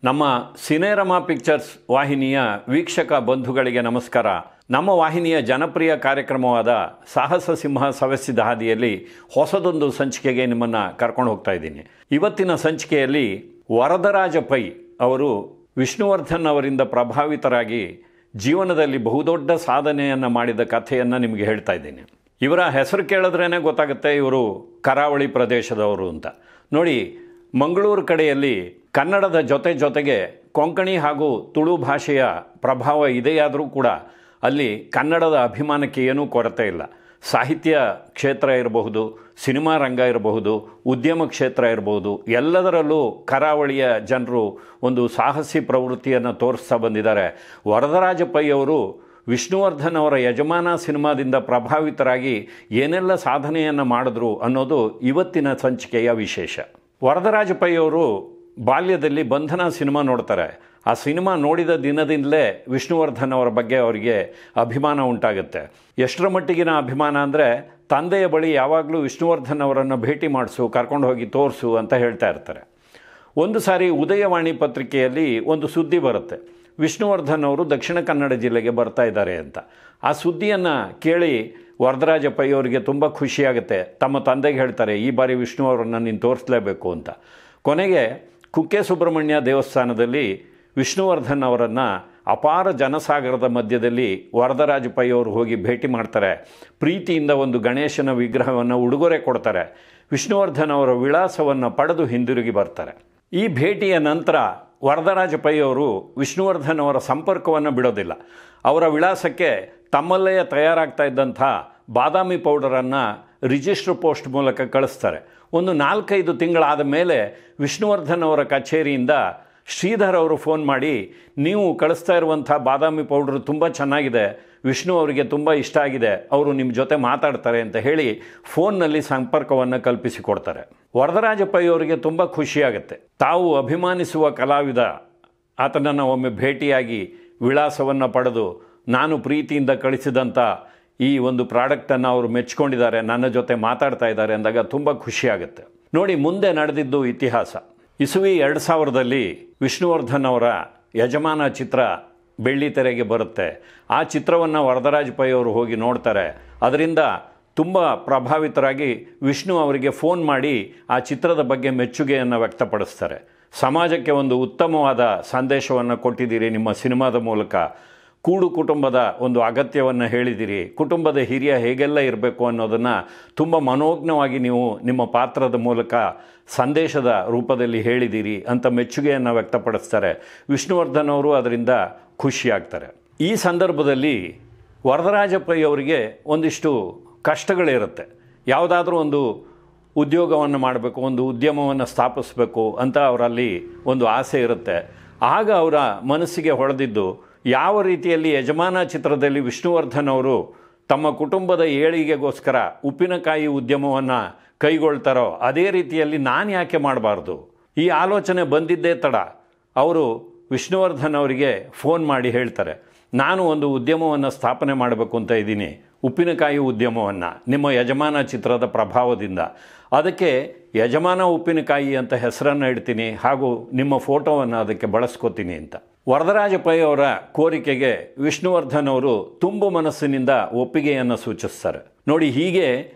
ನಮ್ಮ ಸಿನೆರಮಾ ಪಿಕ್ಚರ್ಸ್ ವಾಹಿನಿಯ ವೀಕ್ಷಕ ಬಂಧುಗಳಿಗೆ ನಮಸ್ಕಾರ. ನಮ್ಮ ವಾಹಿನಿಯ ಜನಪ್ರಿಯ ಕಾರ್ಯಕ್ರಮವಾದ ಸಾಹಸ ಸಿಂಹ ಸವೆಸಿದ ಹಾದಿಯಲ್ಲಿ ಹೊಸದೊಂದು ಸಂಚಿಕೆಗೆ ನಿಮ್ಮನ್ನು ಕರ್ಕೊಂಡು ಹೋಗ್ತಾ ಇದ್ದೀನಿ. ಇವತ್ತಿನ ಸಂಚಿಕೆಯಲ್ಲಿ ವರದರಾಜ ಪೈ ಅವರು ವಿಷ್ಣುವರ್ಧನ್ ಅವರಿಂದ ಪ್ರಭಾವಿತರಾಗಿ ಜೀವನದಲ್ಲಿ ಬಹುದೊಡ್ಡ ಸಾಧನೆಯನ್ನು ಮಾಡಿದ ಕಥೆಯನ್ನು ನಿಮಗೆ ಹೇಳ್ತಾ ಇದ್ದೀನಿ. ಇವರ ಹೆಸರು ಕೇಳಿದ್ರೇ ಗೊತ್ತಾಗುತ್ತೆ ಇವರು ಕರಾವಳಿ ಪ್ರದೇಶದವರು ಅಂತ. ನೋಡಿ, ಮಂಗಳೂರು ಕಡೆಯಲ್ಲಿ ಕನ್ನಡದ ಜೊತೆಗೆ ಕೊಂಕಣಿ ಹಾಗೂ ತುಳು ಭಾಷೆಯ ಪ್ರಭಾವ ಇದೆಯಾದರೂ ಕೂಡ ಅಲ್ಲಿ ಕನ್ನಡದ ಅಭಿಮಾನಕ್ಕೆ ಏನೂ ಕೊರತೆ ಇಲ್ಲ. ಸಾಹಿತ್ಯ ಕ್ಷೇತ್ರ ಇರಬಹುದು, ಸಿನಿಮಾ ರಂಗ ಇರಬಹುದು, ಉದ್ಯಮ ಕ್ಷೇತ್ರ ಇರಬಹುದು, ಎಲ್ಲದರಲ್ಲೂ ಕರಾವಳಿಯ ಜನರು ಒಂದು ಸಾಹಸಿ ಪ್ರವೃತ್ತಿಯನ್ನು ತೋರಿಸ್ತಾ ಬಂದಿದ್ದಾರೆ. ವರದರಾಜ ಪೈ ಅವರು ವಿಷ್ಣುವರ್ಧನ್ ಅವರ ಯಜಮಾನ ಸಿನಿಮಾದಿಂದ ಪ್ರಭಾವಿತರಾಗಿ ಏನೆಲ್ಲ ಸಾಧನೆಯನ್ನು ಮಾಡಿದ್ರು ಅನ್ನೋದು ಇವತ್ತಿನ ಸಂಚಿಕೆಯ ವಿಶೇಷ. ವರದರಾಜ ಪೈ ಅವರು ಬಾಲ್ಯದಲ್ಲಿ ಬಂಧನ ಸಿನಿಮಾ ನೋಡ್ತಾರೆ. ಆ ಸಿನಿಮಾ ನೋಡಿದ ದಿನದಿಂದಲೇ ವಿಷ್ಣುವರ್ಧನ್ ಅವರ ಬಗ್ಗೆ ಅವರಿಗೆ ಅಭಿಮಾನ ಉಂಟಾಗುತ್ತೆ. ಎಷ್ಟರ ಮಟ್ಟಿಗಿನ ಅಭಿಮಾನ ಅಂದರೆ ತಂದೆಯ ಬಳಿ ಯಾವಾಗಲೂ ವಿಷ್ಣುವರ್ಧನ್ ಅವರನ್ನು ಭೇಟಿ ಮಾಡಿಸು, ಕರ್ಕೊಂಡು ಹೋಗಿ ತೋರಿಸು ಅಂತ ಹೇಳ್ತಾ ಇರ್ತಾರೆ. ಒಂದು ಸಾರಿ ಉದಯವಾಣಿ ಪತ್ರಿಕೆಯಲ್ಲಿ ಒಂದು ಸುದ್ದಿ ಬರುತ್ತೆ, ವಿಷ್ಣುವರ್ಧನ್ ಅವರು ದಕ್ಷಿಣ ಕನ್ನಡ ಜಿಲ್ಲೆಗೆ ಬರ್ತಾ ಇದ್ದಾರೆ ಅಂತ. ಆ ಸುದ್ದಿಯನ್ನು ಕೇಳಿ ವರದರಾಜ ಪೈ ಅವರಿಗೆ ತುಂಬ ಖುಷಿಯಾಗುತ್ತೆ. ತಮ್ಮ ತಂದೆಗೆ ಹೇಳ್ತಾರೆ, ಈ ಬಾರಿ ವಿಷ್ಣು ಅವರನ್ನು ನೀನು ತೋರಿಸಲೇಬೇಕು ಅಂತ. ಕೊನೆಗೆ ಕುಕ್ಕೆ ಸುಬ್ರಹ್ಮಣ್ಯ ದೇವಸ್ಥಾನದಲ್ಲಿ ವಿಷ್ಣುವರ್ಧನ್ ಅವರನ್ನು ಅಪಾರ ಜನಸಾಗರದ ಮಧ್ಯದಲ್ಲಿ ವರದರಾಜ ಪೈ ಅವರು ಹೋಗಿ ಭೇಟಿ ಮಾಡ್ತಾರೆ. ಪ್ರೀತಿಯಿಂದ ಒಂದು ಗಣೇಶನ ವಿಗ್ರಹವನ್ನು ಉಡುಗೊರೆ ಕೊಡ್ತಾರೆ. ವಿಷ್ಣುವರ್ಧನ್ ಅವರ ವಿಳಾಸವನ್ನು ಪಡೆದು ಹಿಂದಿರುಗಿ ಬರ್ತಾರೆ. ಈ ಭೇಟಿಯ ನಂತರ ವರದರಾಜ ಪೈ ಅವರು ವಿಷ್ಣುವರ್ಧನ್ ಅವರ ಸಂಪರ್ಕವನ್ನು ಬಿಡೋದಿಲ್ಲ. ಅವರ ವಿಳಾಸಕ್ಕೆ ತಮ್ಮಲ್ಲೇ ತಯಾರಾಗ್ತಾ ಇದ್ದಂಥ ಬಾದಾಮಿ ಪೌಡರನ್ನು ರಿಜಿಸ್ಟ್ರ್ ಪೋಸ್ಟ್ ಮೂಲಕ ಕಳಿಸ್ತಾರೆ. ಒಂದು 4-5 ತಿಂಗಳಾದ ಮೇಲೆ ವಿಷ್ಣುವರ್ಧನ್ ಅವರ ಕಚೇರಿಯಿಂದ ಶ್ರೀಧರ್ ಅವರು ಫೋನ್ ಮಾಡಿ, ನೀವು ಕಳಿಸ್ತಾ ಇರುವಂಥ ಬಾದಾಮಿ ಪೌಡ್ರು ತುಂಬ ಚೆನ್ನಾಗಿದೆ, ವಿಷ್ಣು ಅವರಿಗೆ ತುಂಬ ಇಷ್ಟ ಆಗಿದೆ, ಅವರು ನಿಮ್ಮ ಜೊತೆ ಮಾತಾಡ್ತಾರೆ ಅಂತ ಹೇಳಿ ಫೋನ್ನಲ್ಲಿ ಸಂಪರ್ಕವನ್ನು ಕಲ್ಪಿಸಿಕೊಡ್ತಾರೆ. ವರದರಾಜ ಪೈ ಅವರಿಗೆ ತುಂಬ ಖುಷಿಯಾಗುತ್ತೆ. ತಾವು ಅಭಿಮಾನಿಸುವ ಕಲಾವಿದ ಆತನನ್ನು ಒಮ್ಮೆ ಭೇಟಿಯಾಗಿ ವಿಳಾಸವನ್ನು ಪಡೆದು ನಾನು ಪ್ರೀತಿಯಿಂದ ಕಳಿಸಿದಂಥ ಈ ಒಂದು ಪ್ರಾಡಕ್ಟನ್ನು ಅವರು ಮೆಚ್ಕೊಂಡಿದ್ದಾರೆ, ನನ್ನ ಜೊತೆ ಮಾತಾಡ್ತಾ ಇದ್ದಾರೆ ಅಂದಾಗ ತುಂಬ ಖುಷಿಯಾಗುತ್ತೆ. ನೋಡಿ, ಮುಂದೆ ನಡೆದಿದ್ದು ಇತಿಹಾಸ. ಇಸುವಿ 2000ರಲ್ಲಿ ವಿಷ್ಣುವರ್ಧನ್ ಅವರ ಯಜಮಾನ ಚಿತ್ರ ಬೆಳ್ಳಿ ತೆರೆಗೆ ಬರುತ್ತೆ. ಆ ಚಿತ್ರವನ್ನು ವರದರಾಜ ಪೈ ಅವರು ಹೋಗಿ ನೋಡ್ತಾರೆ. ಅದರಿಂದ ತುಂಬ ಪ್ರಭಾವಿತರಾಗಿ ವಿಷ್ಣು ಅವರಿಗೆ ಫೋನ್ ಮಾಡಿ ಆ ಚಿತ್ರದ ಬಗ್ಗೆ ಮೆಚ್ಚುಗೆಯನ್ನು ವ್ಯಕ್ತಪಡಿಸ್ತಾರೆ. ಸಮಾಜಕ್ಕೆ ಒಂದು ಉತ್ತಮವಾದ ಸಂದೇಶವನ್ನು ಕೊಟ್ಟಿದ್ದೀರಿ ನಿಮ್ಮ ಸಿನಿಮಾದ ಮೂಲಕ, ಕೂಡು ಕುಟುಂಬದ ಒಂದು ಅಗತ್ಯವನ್ನು ಹೇಳಿದಿರಿ, ಕುಟುಂಬದ ಹಿರಿಯ ಹೇಗೆಲ್ಲ ಇರಬೇಕು ಅನ್ನೋದನ್ನು ತುಂಬ ಮನೋಜ್ಞವಾಗಿ ನೀವು ನಿಮ್ಮ ಪಾತ್ರದ ಮೂಲಕ ಸಂದೇಶದ ರೂಪದಲ್ಲಿ ಹೇಳಿದ್ದೀರಿ ಅಂತ ಮೆಚ್ಚುಗೆಯನ್ನು ವ್ಯಕ್ತಪಡಿಸ್ತಾರೆ. ವಿಷ್ಣುವರ್ಧನ್ ಅವರು ಅದರಿಂದ ಖುಷಿಯಾಗ್ತಾರೆ. ಈ ಸಂದರ್ಭದಲ್ಲಿ ವರದರಾಜ ಪೈ ಅವರಿಗೆ ಒಂದಿಷ್ಟು ಕಷ್ಟಗಳಿರುತ್ತೆ. ಯಾವುದಾದ್ರೂ ಒಂದು ಉದ್ಯೋಗವನ್ನು ಮಾಡಬೇಕು, ಒಂದು ಉದ್ಯಮವನ್ನು ಸ್ಥಾಪಿಸಬೇಕು ಅಂತ ಅವರಲ್ಲಿ ಒಂದು ಆಸೆ ಇರುತ್ತೆ. ಆಗ ಅವರ ಮನಸ್ಸಿಗೆ ಹೊಳೆದಿದ್ದು, ಯಾವ ರೀತಿಯಲ್ಲಿ ಯಜಮಾನ ಚಿತ್ರದಲ್ಲಿ ವಿಷ್ಣುವರ್ಧನ್ ಅವರು ತಮ್ಮ ಕುಟುಂಬದ ಏಳಿಗೆಗೋಸ್ಕರ ಉಪ್ಪಿನಕಾಯಿ ಉದ್ಯಮವನ್ನು ಕೈಗೊಳ್ತಾರೋ ಅದೇ ರೀತಿಯಲ್ಲಿ ನಾನು ಯಾಕೆ ಮಾಡಬಾರ್ದು. ಈ ಆಲೋಚನೆ ಬಂದಿದ್ದೇ ತಡ ಅವರು ವಿಷ್ಣುವರ್ಧನ್ ಅವರಿಗೆ ಫೋನ್ ಮಾಡಿ ಹೇಳ್ತಾರೆ, ನಾನು ಒಂದು ಉದ್ಯಮವನ್ನು ಸ್ಥಾಪನೆ ಮಾಡಬೇಕು ಅಂತ ಇದ್ದೀನಿ, ಉಪ್ಪಿನಕಾಯಿ ಉದ್ಯಮವನ್ನು, ನಿಮ್ಮ ಯಜಮಾನ ಚಿತ್ರದ ಪ್ರಭಾವದಿಂದ. ಅದಕ್ಕೆ ಯಜಮಾನ ಉಪ್ಪಿನಕಾಯಿ ಅಂತ ಹೆಸರನ್ನು ಇಡ್ತೀನಿ ಹಾಗೂ ನಿಮ್ಮ ಫೋಟೋವನ್ನು ಅದಕ್ಕೆ ಬಳಸ್ಕೋತೀನಿ ಅಂತ. ವರದರಾಜ ಪೈ ಅವರ ಕೋರಿಕೆಗೆ ವಿಷ್ಣುವರ್ಧನ್ ಅವರು ತುಂಬು ಮನಸ್ಸಿನಿಂದ ಒಪ್ಪಿಗೆಯನ್ನು ಸೂಚಿಸ್ತಾರೆ. ನೋಡಿ, ಹೀಗೆ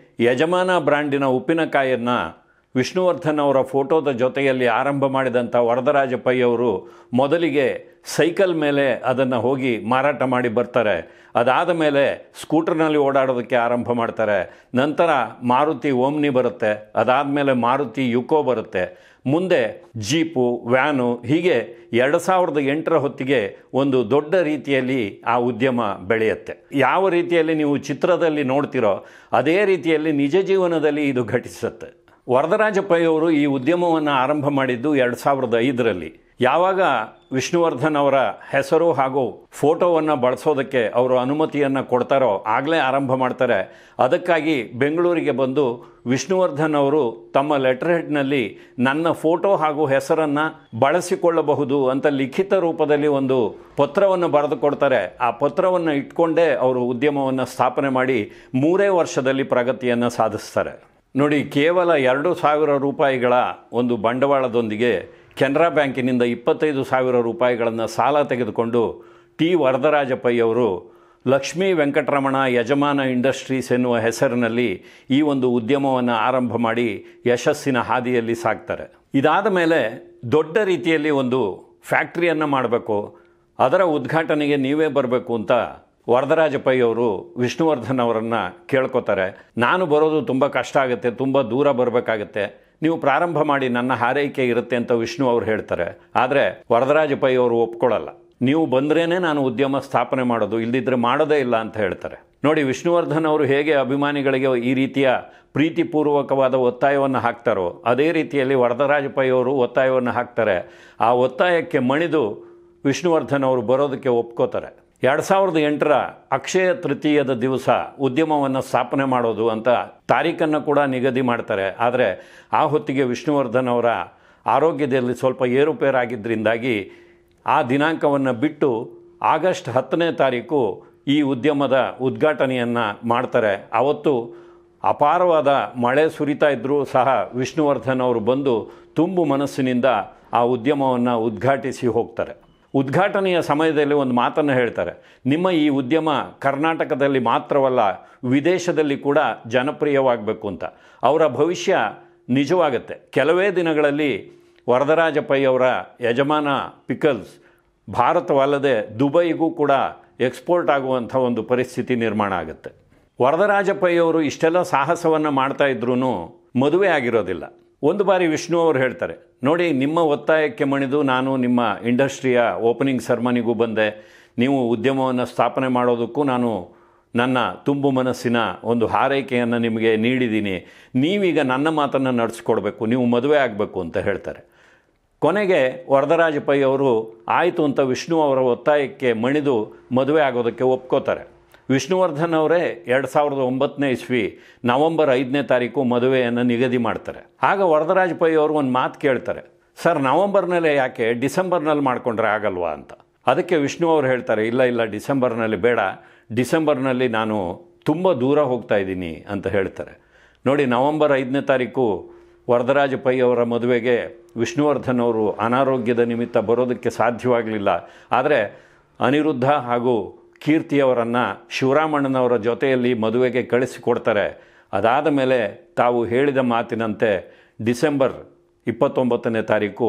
ಯಜಮಾನ ಬ್ರ್ಯಾಂಡಿನ ಉಪ್ಪಿನಕಾಯಿಯನ್ನು ವಿಷ್ಣುವರ್ಧನ್ ಅವರ ಫೋಟೋದ ಜೊತೆಯಲ್ಲಿ ಆರಂಭ ಮಾಡಿದಂಥ ವರದರಾಜ ಪೈ ಅವರು ಮೊದಲಿಗೆ ಸೈಕಲ್ ಮೇಲೆ ಅದನ್ನು ಹೋಗಿ ಮಾರಾಟ ಮಾಡಿ ಬರ್ತಾರೆ. ಅದಾದ ಮೇಲೆ ಸ್ಕೂಟರ್ನಲ್ಲಿ ಓಡಾಡೋದಕ್ಕೆ ಆರಂಭ ಮಾಡ್ತಾರೆ. ನಂತರ ಮಾರುತಿ ಓಮ್ನಿ ಬರುತ್ತೆ, ಅದಾದಮೇಲೆ ಮಾರುತಿ ಯುಕೋ ಬರುತ್ತೆ, ಮುಂದೆ ಜೀಪು, ವ್ಯಾನು, ಹೀಗೆ 2008ರ ಹೊತ್ತಿಗೆ ಒಂದು ದೊಡ್ಡ ರೀತಿಯಲ್ಲಿ ಆ ಉದ್ಯಮ ಬೆಳೆಯುತ್ತೆ. ಯಾವ ರೀತಿಯಲ್ಲಿ ನೀವು ಚಿತ್ರದಲ್ಲಿ ನೋಡ್ತಿರೋ ಅದೇ ರೀತಿಯಲ್ಲಿ ನಿಜ ಜೀವನದಲ್ಲಿ ಇದು ಘಟಿಸುತ್ತೆ. ವರದರಾಜ ಪೈ ಅವರು ಈ ಉದ್ಯಮವನ್ನು ಆರಂಭ ಮಾಡಿದ್ದು 2005ರಲ್ಲಿ. ಯಾವಾಗ ವಿಷ್ಣುವರ್ಧನ್ ಅವರ ಹೆಸರು ಹಾಗೂ ಫೋಟೋವನ್ನು ಬಳಸೋದಕ್ಕೆ ಅವರು ಅನುಮತಿಯನ್ನು ಕೊಡ್ತಾರೋ ಆಗಲೇ ಆರಂಭ ಮಾಡ್ತಾರೆ. ಅದಕ್ಕಾಗಿ ಬೆಂಗಳೂರಿಗೆ ಬಂದು ವಿಷ್ಣುವರ್ಧನ್ ಅವರು ತಮ್ಮ ಲೆಟರ್ ಹೆಡ್ನಲ್ಲಿ ನನ್ನ ಫೋಟೋ ಹಾಗೂ ಹೆಸರನ್ನು ಬಳಸಿಕೊಳ್ಳಬಹುದು ಅಂತ ಲಿಖಿತ ರೂಪದಲ್ಲಿ ಒಂದು ಪತ್ರವನ್ನು ಬರೆದು ಕೊಡ್ತಾರೆ. ಆ ಪತ್ರವನ್ನು ಇಟ್ಕೊಂಡೇ ಅವರು ಉದ್ಯಮವನ್ನು ಸ್ಥಾಪನೆ ಮಾಡಿ 3 ವರ್ಷದಲ್ಲಿ ಪ್ರಗತಿಯನ್ನು ಸಾಧಿಸ್ತಾರೆ. ನೋಡಿ, ಕೇವಲ 2,000 ರೂಪಾಯಿಗಳ ಒಂದು ಬಂಡವಾಳದೊಂದಿಗೆ ಕೆನರಾ ಬ್ಯಾಂಕಿನಿಂದ 25,000 ರೂಪಾಯಿಗಳನ್ನು ಸಾಲ ತೆಗೆದುಕೊಂಡು ಟಿ ವರದರಾಜ ಪೈ ಅವರು ಲಕ್ಷ್ಮೀ ವೆಂಕಟರಮಣ ಯಜಮಾನ ಇಂಡಸ್ಟ್ರೀಸ್ ಎನ್ನುವ ಹೆಸರಿನಲ್ಲಿ ಈ ಒಂದು ಉದ್ಯಮವನ್ನು ಆರಂಭ ಮಾಡಿ ಯಶಸ್ಸಿನ ಹಾದಿಯಲ್ಲಿ ಸಾಕ್ತಾರೆ. ಇದಾದ ಮೇಲೆ ದೊಡ್ಡ ರೀತಿಯಲ್ಲಿ ಒಂದು ಫ್ಯಾಕ್ಟ್ರಿಯನ್ನು ಮಾಡಬೇಕು, ಅದರ ಉದ್ಘಾಟನೆಗೆ ನೀವೇ ಬರಬೇಕು ಅಂತ ವರದರಾಜ ಪೈ ಅವರು ವಿಷ್ಣುವರ್ಧನ್ ಅವರನ್ನು ಕೇಳ್ಕೊತಾರೆ. ನಾನು ಬರೋದು ತುಂಬ ಕಷ್ಟ ಆಗುತ್ತೆ, ತುಂಬ ದೂರ ಬರಬೇಕಾಗತ್ತೆ, ನೀವು ಪ್ರಾರಂಭ ಮಾಡಿ, ನನ್ನ ಹಾರೈಕೆ ಇರುತ್ತೆ ಅಂತ ವಿಷ್ಣು ಅವರು ಹೇಳ್ತಾರೆ. ಆದರೆ ವರದರಾಜ ಪೈ ಅವರು ಒಪ್ಕೊಳ್ಳಲ್ಲ. ನೀವು ಬಂದ್ರೇ ನಾನು ಉದ್ಯಮ ಸ್ಥಾಪನೆ ಮಾಡೋದು, ಇಲ್ದಿದ್ರೆ ಮಾಡೋದೇ ಇಲ್ಲ ಅಂತ ಹೇಳ್ತಾರೆ. ನೋಡಿ, ವಿಷ್ಣುವರ್ಧನ್ ಅವರು ಹೇಗೆ ಅಭಿಮಾನಿಗಳಿಗೆ ಈ ರೀತಿಯ ಪ್ರೀತಿಪೂರ್ವಕವಾದ ಒತ್ತಾಯವನ್ನು ಹಾಕ್ತಾರೋ ಅದೇ ರೀತಿಯಲ್ಲಿ ವರದರಾಜ ಪೈ ಅವರು ಒತ್ತಾಯವನ್ನು ಹಾಕ್ತಾರೆ. ಆ ಒತ್ತಾಯಕ್ಕೆ ಮಣಿದು ವಿಷ್ಣುವರ್ಧನ್ ಅವರು ಬರೋದಕ್ಕೆ ಒಪ್ಕೋತಾರೆ. 2008ರ ಅಕ್ಷಯ ತೃತೀಯದ ದಿವಸ ಉದ್ಯಮವನ್ನು ಸ್ಥಾಪನೆ ಮಾಡೋದು ಅಂತ ತಾರೀಖನ್ನು ಕೂಡ ನಿಗದಿ ಮಾಡ್ತಾರೆ. ಆದರೆ ಆ ಹೊತ್ತಿಗೆ ವಿಷ್ಣುವರ್ಧನ್ ಅವರ ಆರೋಗ್ಯದಲ್ಲಿ ಸ್ವಲ್ಪ ಏರುಪೇರಾಗಿದ್ದರಿಂದಾಗಿ ಆ ದಿನಾಂಕವನ್ನು ಬಿಟ್ಟು ಆಗಸ್ಟ್ 10ನೇ ತಾರೀಕು ಈ ಉದ್ಯಮದ ಉದ್ಘಾಟನೆಯನ್ನು ಮಾಡ್ತಾರೆ. ಆವತ್ತು ಅಪಾರವಾದ ಮಳೆ ಸುರಿತಾ ಇದ್ದರೂ ಸಹ ವಿಷ್ಣುವರ್ಧನ್ ಅವರು ಬಂದು ತುಂಬು ಮನಸ್ಸಿನಿಂದ ಆ ಉದ್ಯಮವನ್ನು ಉದ್ಘಾಟಿಸಿ ಹೋಗ್ತಾರೆ. ಉದ್ಘಾಟನೆಯ ಸಮಯದಲ್ಲಿ ಒಂದು ಮಾತನ್ನು ಹೇಳ್ತಾರೆ, ನಿಮ್ಮ ಈ ಉದ್ಯಮ ಕರ್ನಾಟಕದಲ್ಲಿ ಮಾತ್ರವಲ್ಲ ವಿದೇಶದಲ್ಲಿ ಕೂಡ ಜನಪ್ರಿಯವಾಗಬೇಕು ಅಂತ. ಅವರ ಭವಿಷ್ಯ ನಿಜವಾಗುತ್ತೆ. ಕೆಲವೇ ದಿನಗಳಲ್ಲಿ ವರದರಾಜ ಪೈ ಅವರ ಯಜಮಾನ ಪಿಕಲ್ಸ್ ಭಾರತವಲ್ಲದೆ ದುಬೈಗೂ ಕೂಡ ಎಕ್ಸ್ಪೋರ್ಟ್ ಆಗುವಂಥ ಒಂದು ಪರಿಸ್ಥಿತಿ ನಿರ್ಮಾಣ ಆಗುತ್ತೆ. ವರದರಾಜ ಪೈ ಅವರು ಇಷ್ಟೆಲ್ಲ ಸಾಹಸವನ್ನು ಮಾಡ್ತಾ ಇದ್ರೂ ಮದುವೆ ಆಗಿರೋದಿಲ್ಲ. ಒಂದು ಬಾರಿ ವಿಷ್ಣು ಅವರು ಹೇಳ್ತಾರೆ, ನೋಡಿ, ನಿಮ್ಮ ಒತ್ತಾಯಕ್ಕೆ ಮಣಿದು ನಾನು ನಿಮ್ಮ ಇಂಡಸ್ಟ್ರಿಯ ಓಪನಿಂಗ್ ಸೆರೆಮನಿಗೂ ಬಂದೆ, ನೀವು ಉದ್ಯಮವನ್ನು ಸ್ಥಾಪನೆ ಮಾಡೋದಕ್ಕೂ ನಾನು ನನ್ನ ತುಂಬು ಮನಸ್ಸಿನ ಒಂದು ಹಾರೈಕೆಯನ್ನು ನಿಮಗೆ ನೀಡಿದ್ದೀನಿ, ನೀವೀಗ ನನ್ನ ಮಾತನ್ನು ನಡೆಸ್ಕೊಡ್ಬೇಕು, ನೀವು ಮದುವೆ ಆಗಬೇಕು ಅಂತ ಹೇಳ್ತಾರೆ. ಕೊನೆಗೆ ವರದರಾಜ ಪೈ ಅವರು ಆಯಿತು ಅಂತ ವಿಷ್ಣು ಅವರ ಒತ್ತಾಯಕ್ಕೆ ಮಣಿದು ಮದುವೆ ಆಗೋದಕ್ಕೆ ಒಪ್ಕೋತಾರೆ. ವಿಷ್ಣುವರ್ಧನ್ ಅವರೇ 2009ನೇ ಇಸ್ವಿ ನವೆಂಬರ್ 5ನೇ ತಾರೀಕು ಮದುವೆಯನ್ನು ನಿಗದಿ ಮಾಡ್ತಾರೆ. ಆಗ ವರದರಾಜ ಪೈ ಅವರು ಒಂದು ಮಾತು ಕೇಳ್ತಾರೆ, ಸರ್, ನವಂಬರ್ನಲ್ಲೇ ಯಾಕೆ ಡಿಸೆಂಬರ್ನಲ್ಲಿ ಮಾಡಿಕೊಂಡ್ರೆ ಆಗಲ್ವಾ ಅಂತ. ಅದಕ್ಕೆ ವಿಷ್ಣು ಅವರು ಹೇಳ್ತಾರೆ, ಇಲ್ಲ ಡಿಸೆಂಬರ್ನಲ್ಲಿ ಬೇಡ, ಡಿಸೆಂಬರ್ನಲ್ಲಿ ನಾನು ತುಂಬ ದೂರ ಹೋಗ್ತಾ ಇದ್ದೀನಿ ಅಂತ ಹೇಳ್ತಾರೆ. ನೋಡಿ, ನವಂಬರ್ 5ನೇ ತಾರೀಕು ವರದರಾಜ ಪೈ ಅವರ ಮದುವೆಗೆ ವಿಷ್ಣುವರ್ಧನ್ ಅವರು ಅನಾರೋಗ್ಯದ ನಿಮಿತ್ತ ಬರೋದಕ್ಕೆ ಸಾಧ್ಯವಾಗಲಿಲ್ಲ. ಆದರೆ ಅನಿರುದ್ಧ ಹಾಗೂ ಕೀರ್ತಿಯವರನ್ನು ಶಿವರಾಮಣ್ಣನವರ ಜೊತೆಯಲ್ಲಿ ಮದುವೆಗೆ ಕಳಿಸಿಕೊಡ್ತಾರೆ. ಅದಾದ ಮೇಲೆ ತಾವು ಹೇಳಿದ ಮಾತಿನಂತೆ ಡಿಸೆಂಬರ್ 29ನೇ ತಾರೀಕು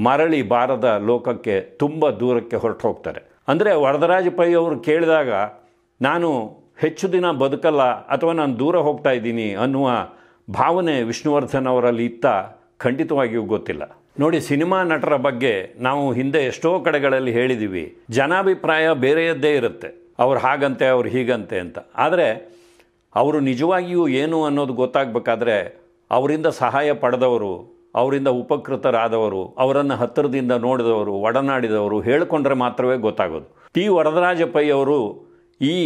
ಮರಳಿ ಬಾರದ ಲೋಕಕ್ಕೆ ತುಂಬ ದೂರಕ್ಕೆ ಹೊರಟು ಹೋಗ್ತಾರೆ. ಅಂದರೆ ವರದರಾಜ ಪೈ ಅವರು ಕೇಳಿದಾಗ ನಾನು ಹೆಚ್ಚು ದಿನ ಬದುಕಲ್ಲ ಅಥವಾ ನಾನು ದೂರ ಹೋಗ್ತಾ ಇದ್ದೀನಿ ಅನ್ನುವ ಭಾವನೆ ವಿಷ್ಣುವರ್ಧನ್ ಅವರಲ್ಲಿ ಇತ್ತ ಖಂಡಿತವಾಗಿಯೂ ಗೊತ್ತಿಲ್ಲ. ನೋಡಿ, ಸಿನಿಮಾ ನಟರ ಬಗ್ಗೆ ನಾವು ಹಿಂದೆ ಎಷ್ಟೋ ಕಡೆಗಳಲ್ಲಿ ಹೇಳಿದ್ದೀವಿ, ಜನಾಭಿಪ್ರಾಯ ಬೇರೆಯದ್ದೇ ಇರುತ್ತೆ, ಅವ್ರು ಹಾಗಂತೆ ಅವ್ರು ಹೀಗಂತೆ ಅಂತ. ಆದರೆ ಅವರು ನಿಜವಾಗಿಯೂ ಏನು ಅನ್ನೋದು ಗೊತ್ತಾಗಬೇಕಾದ್ರೆ ಅವರಿಂದ ಸಹಾಯ ಪಡೆದವರು, ಅವರಿಂದ ಉಪಕೃತರಾದವರು, ಅವರನ್ನು ಹತ್ತಿರದಿಂದ ನೋಡಿದವರು, ಒಡನಾಡಿದವರು ಹೇಳಿಕೊಂಡ್ರೆ ಮಾತ್ರವೇ ಗೊತ್ತಾಗೋದು. ಟಿ ವರದರಾಜ ಪೈ ಅವರು ಈ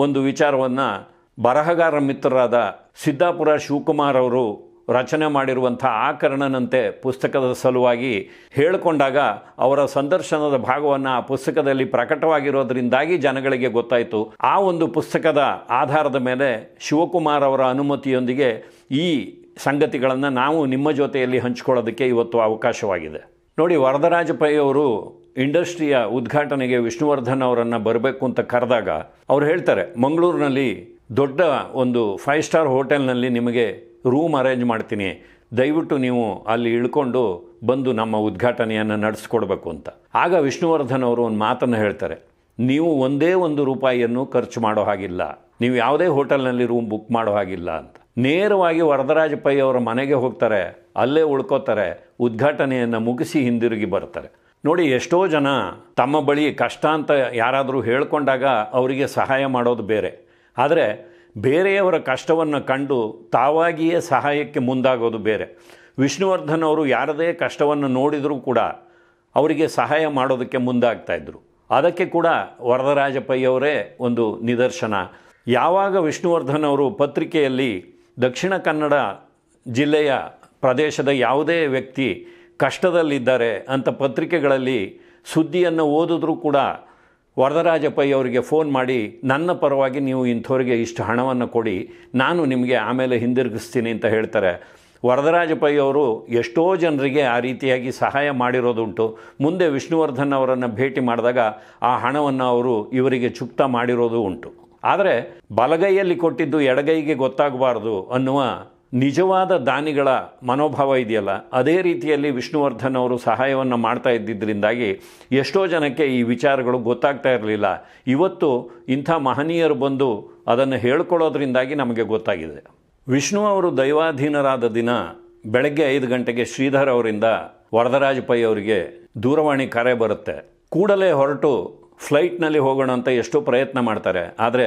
ಒಂದು ವಿಚಾರವನ್ನು ಬರಹಗಾರ ಮಿತ್ರರಾದ ಸಿದ್ದಾಪುರ ಶಿವಕುಮಾರ್ ಅವರು ರಚನೆ ಮಾಡಿರುವಂಥ ಆಕರ್ಣನಂತೆ ಪುಸ್ತಕದ ಸಲುವಾಗಿ ಹೇಳಿಕೊಂಡಾಗ ಅವರ ಸಂದರ್ಶನದ ಭಾಗವನ್ನು ಆ ಪುಸ್ತಕದಲ್ಲಿ ಪ್ರಕಟವಾಗಿರೋದ್ರಿಂದಾಗಿ ಜನಗಳಿಗೆ ಗೊತ್ತಾಯಿತು. ಆ ಒಂದು ಪುಸ್ತಕದ ಆಧಾರದ ಮೇಲೆ ಶಿವಕುಮಾರ್ ಅವರ ಅನುಮತಿಯೊಂದಿಗೆ ಈ ಸಂಗತಿಗಳನ್ನು ನಾವು ನಿಮ್ಮ ಜೊತೆಯಲ್ಲಿ ಹಂಚಿಕೊಳ್ಳೋದಕ್ಕೆ ಇವತ್ತು ಅವಕಾಶವಾಗಿದೆ. ನೋಡಿ, ವರದರಾಜ ಪೈ ಅವರು ಇಂಡಸ್ಟ್ರಿಯ ಉದ್ಘಾಟನೆಗೆ ವಿಷ್ಣುವರ್ಧನ್ ಅವರನ್ನು ಬರಬೇಕು ಅಂತ ಕರೆದಾಗ ಅವ್ರು ಹೇಳ್ತಾರೆ, ಮಂಗಳೂರಿನಲ್ಲಿ ದೊಡ್ಡ ಒಂದು 5 ಸ್ಟಾರ್ ಹೋಟೆಲ್ನಲ್ಲಿ ನಿಮಗೆ ರೂಮ್ ಅರೇಂಜ್ ಮಾಡ್ತೀನಿ, ದಯವಿಟ್ಟು ನೀವು ಅಲ್ಲಿ ಇಳ್ಕೊಂಡು ಬಂದು ನಮ್ಮ ಉದ್ಘಾಟನೆಯನ್ನು ನಡೆಸ್ಕೊಡ್ಬೇಕು ಅಂತ. ಆಗ ವಿಷ್ಣುವರ್ಧನ್ ಅವರು ಒಂದು ಮಾತನ್ನು ಹೇಳ್ತಾರೆ, ನೀವು ಒಂದೇ ರೂಪಾಯಿಯನ್ನು ಖರ್ಚು ಮಾಡೋ ಹಾಗಿಲ್ಲ, ನೀವು ಯಾವುದೇ ಹೋಟೆಲ್ನಲ್ಲಿ ರೂಮ್ ಬುಕ್ ಮಾಡೋ ಹಾಗಿಲ್ಲ ಅಂತ. ನೇರವಾಗಿ ವರದರಾಜ ಪೈ ಅವರ ಮನೆಗೆ ಹೋಗ್ತಾರೆ, ಅಲ್ಲೇ ಉಳ್ಕೋತಾರೆ, ಉದ್ಘಾಟನೆಯನ್ನು ಮುಗಿಸಿ ಹಿಂದಿರುಗಿ ಬರ್ತಾರೆ. ನೋಡಿ, ಎಷ್ಟೋ ಜನ ತಮ್ಮ ಬಳಿ ಕಷ್ಟ ಅಂತ ಯಾರಾದರೂ ಹೇಳ್ಕೊಂಡಾಗ ಅವರಿಗೆ ಸಹಾಯ ಮಾಡೋದು ಬೇರೆ, ಆದರೆ ಬೇರೆಯವರ ಕಷ್ಟವನ್ನು ಕಂಡು ತಾವಾಗಿಯೇ ಸಹಾಯಕ್ಕೆ ಮುಂದಾಗೋದು ಬೇರೆ. ವಿಷ್ಣುವರ್ಧನ್ ಅವರು ಯಾರದೇ ಕಷ್ಟವನ್ನು ನೋಡಿದರೂ ಕೂಡ ಅವರಿಗೆ ಸಹಾಯ ಮಾಡೋದಕ್ಕೆ ಮುಂದಾಗ್ತಾಯಿದ್ರು. ಅದಕ್ಕೆ ಕೂಡ ವರದರಾಜ ಪೈ ಅವರೇ ಒಂದು ನಿದರ್ಶನ. ಯಾವಾಗ ವಿಷ್ಣುವರ್ಧನ್ ಅವರು ಪತ್ರಿಕೆಯಲ್ಲಿ ದಕ್ಷಿಣ ಕನ್ನಡ ಜಿಲ್ಲೆಯ ಪ್ರದೇಶದ ಯಾವುದೇ ವ್ಯಕ್ತಿ ಕಷ್ಟದಲ್ಲಿದ್ದಾರೆ ಅಂತ ಪತ್ರಿಕೆಗಳಲ್ಲಿ ಸುದ್ದಿಯನ್ನು ಓದಿದ್ರೂ ಕೂಡ ವರದರಾಜ ಪೈ ಅವರಿಗೆ ಫೋನ್ ಮಾಡಿ, ನನ್ನ ಪರವಾಗಿ ನೀವು ಇಂಥವರಿಗೆ ಇಷ್ಟು ಹಣವನ್ನು ಕೊಡಿ, ನಾನು ನಿಮಗೆ ಆಮೇಲೆ ಹಿಂದಿರುಗಿಸ್ತೀನಿ ಅಂತ ಹೇಳ್ತಾರೆ. ವರದರಾಜ ಪೈ ಅವರು ಎಷ್ಟೋ ಜನರಿಗೆ ಆ ರೀತಿಯಾಗಿ ಸಹಾಯ ಮಾಡಿರೋದುಂಟು. ಮುಂದೆ ವಿಷ್ಣುವರ್ಧನ್ ಅವರನ್ನು ಭೇಟಿ ಮಾಡಿದಾಗ ಆ ಹಣವನ್ನು ಅವರು ಇವರಿಗೆ ಚುಕ್ತ ಮಾಡಿರೋದು ಉಂಟು. ಆದರೆ ಬಲಗೈಯಲ್ಲಿ ಕೊಟ್ಟಿದ್ದು ಎಡಗೈಗೆ ಗೊತ್ತಾಗಬಾರ್ದು ಅನ್ನುವ ನಿಜವಾದ ದಾನಿಗಳ ಮನೋಭಾವ ಇದೆಯಲ್ಲ, ಅದೇ ರೀತಿಯಲ್ಲಿ ವಿಷ್ಣುವರ್ಧನ್ ಅವರು ಸಹಾಯವನ್ನು ಮಾಡ್ತಾ ಇದ್ದಿದ್ದರಿಂದಾಗಿ ಎಷ್ಟೋ ಜನಕ್ಕೆ ಈ ವಿಚಾರಗಳು ಗೊತ್ತಾಗ್ತಾ ಇರಲಿಲ್ಲ. ಇವತ್ತು ಇಂಥ ಮಹನೀಯರು ಬಂದು ಅದನ್ನು ಹೇಳ್ಕೊಳ್ಳೋದ್ರಿಂದಾಗಿ ನಮಗೆ ಗೊತ್ತಾಗಿದೆ. ವಿಷ್ಣು ಅವರು ದೈವಾಧೀನರಾದ ದಿನ ಬೆಳಗ್ಗೆ 5 ಗಂಟೆಗೆ ಶ್ರೀಧರ್ ಅವರಿಂದ ವರದರಾಜ ಪೈ ಅವರಿಗೆ ದೂರವಾಣಿ ಕರೆ ಬರುತ್ತೆ. ಕೂಡಲೇ ಹೊರಟು ಫ್ಲೈಟ್ನಲ್ಲಿ ಹೋಗೋಣ ಅಂತ ಎಷ್ಟೋ ಪ್ರಯತ್ನ ಮಾಡ್ತಾರೆ. ಆದರೆ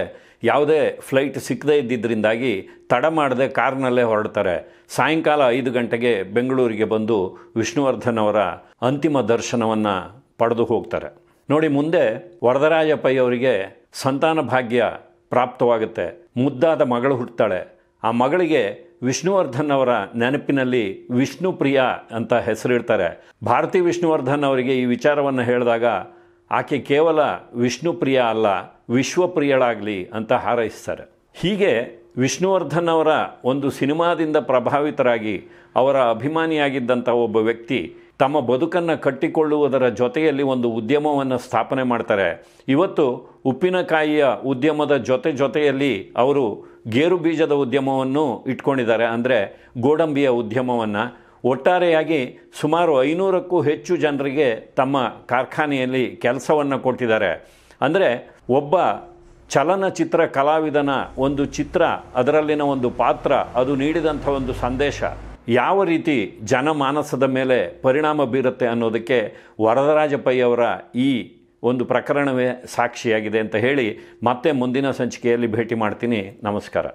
ಯಾವುದೇ ಫ್ಲೈಟ್ ಸಿಕ್ಕದೇ ಇದ್ದಿದ್ದರಿಂದಾಗಿ ತಡ ಮಾಡದೆ ಕಾರ್ನಲ್ಲೇ ಹೊರಡ್ತಾರೆ. ಸಾಯಂಕಾಲ 5 ಗಂಟೆಗೆ ಬೆಂಗಳೂರಿಗೆ ಬಂದು ವಿಷ್ಣುವರ್ಧನ್ ಅವರ ಅಂತಿಮ ದರ್ಶನವನ್ನು ಪಡೆದು ಹೋಗ್ತಾರೆ. ನೋಡಿ, ಮುಂದೆ ವರದರಾಜ ಪೈ ಅವರಿಗೆ ಸಂತಾನ ಭಾಗ್ಯ ಪ್ರಾಪ್ತವಾಗುತ್ತೆ. ಮುದ್ದಾದ ಮಗಳು ಹುಟ್ಟುತ್ತಾಳೆ. ಆ ಮಗಳಿಗೆ ವಿಷ್ಣುವರ್ಧನ್ ಅವರ ನೆನಪಿನಲ್ಲಿ ವಿಷ್ಣುಪ್ರಿಯ ಅಂತ ಹೆಸರಿಡ್ತಾರೆ. ಭಾರತಿ ವಿಷ್ಣುವರ್ಧನ್ ಅವರಿಗೆ ಈ ವಿಚಾರವನ್ನು ಹೇಳಿದಾಗ ಆಕೆ ಕೇವಲ ವಿಷ್ಣುಪ್ರಿಯ ಅಲ್ಲ, ವಿಶ್ವಪ್ರಿಯಳಾಗಲಿ ಅಂತ ಹಾರೈಸ್ತಾರೆ. ಹೀಗೆ ವಿಷ್ಣುವರ್ಧನ್ ಅವರ ಒಂದು ಸಿನಿಮಾದಿಂದ ಪ್ರಭಾವಿತರಾಗಿ ಅವರ ಅಭಿಮಾನಿಯಾಗಿದ್ದಂಥ ಒಬ್ಬ ವ್ಯಕ್ತಿ ತಮ್ಮ ಬದುಕನ್ನು ಕಟ್ಟಿಕೊಳ್ಳುವುದರ ಜೊತೆಯಲ್ಲಿ ಒಂದು ಉದ್ಯಮವನ್ನು ಸ್ಥಾಪನೆ ಮಾಡ್ತಾರೆ. ಇವತ್ತು ಉಪ್ಪಿನಕಾಯಿಯ ಉದ್ಯಮದ ಜೊತೆಯಲ್ಲಿ ಅವರು ಗೇರು ಬೀಜದ ಉದ್ಯಮವನ್ನು ಇಟ್ಕೊಂಡಿದ್ದಾರೆ, ಅಂದರೆ ಗೋಡಂಬಿಯ ಉದ್ಯಮವನ್ನು. ಒಟ್ಟಾರೆಯಾಗಿ ಸುಮಾರು 500ಕ್ಕೂ ಹೆಚ್ಚು ಜನರಿಗೆ ತಮ್ಮ ಕಾರ್ಖಾನೆಯಲ್ಲಿ ಕೆಲಸವನ್ನು ಕೊಟ್ಟಿದ್ದಾರೆ. ಅಂದರೆ ಒಬ್ಬ ಚಲನಚಿತ್ರ ಕಲಾವಿದನ ಒಂದು ಚಿತ್ರ, ಅದರಲ್ಲಿನ ಒಂದು ಪಾತ್ರ, ಅದು ನೀಡಿದಂಥ ಒಂದು ಸಂದೇಶ ಯಾವ ರೀತಿ ಜನಮಾನಸದ ಮೇಲೆ ಪರಿಣಾಮ ಬೀರುತ್ತೆ ಅನ್ನೋದಕ್ಕೆ ವರದರಾಜ ಪೈ ಅವರ ಈ ಒಂದು ಪ್ರಕರಣವೇ ಸಾಕ್ಷಿಯಾಗಿದೆ ಅಂತ ಹೇಳಿ ಮತ್ತೆ ಮುಂದಿನ ಸಂಚಿಕೆಯಲ್ಲಿ ಭೇಟಿ ಮಾಡ್ತೀನಿ. ನಮಸ್ಕಾರ.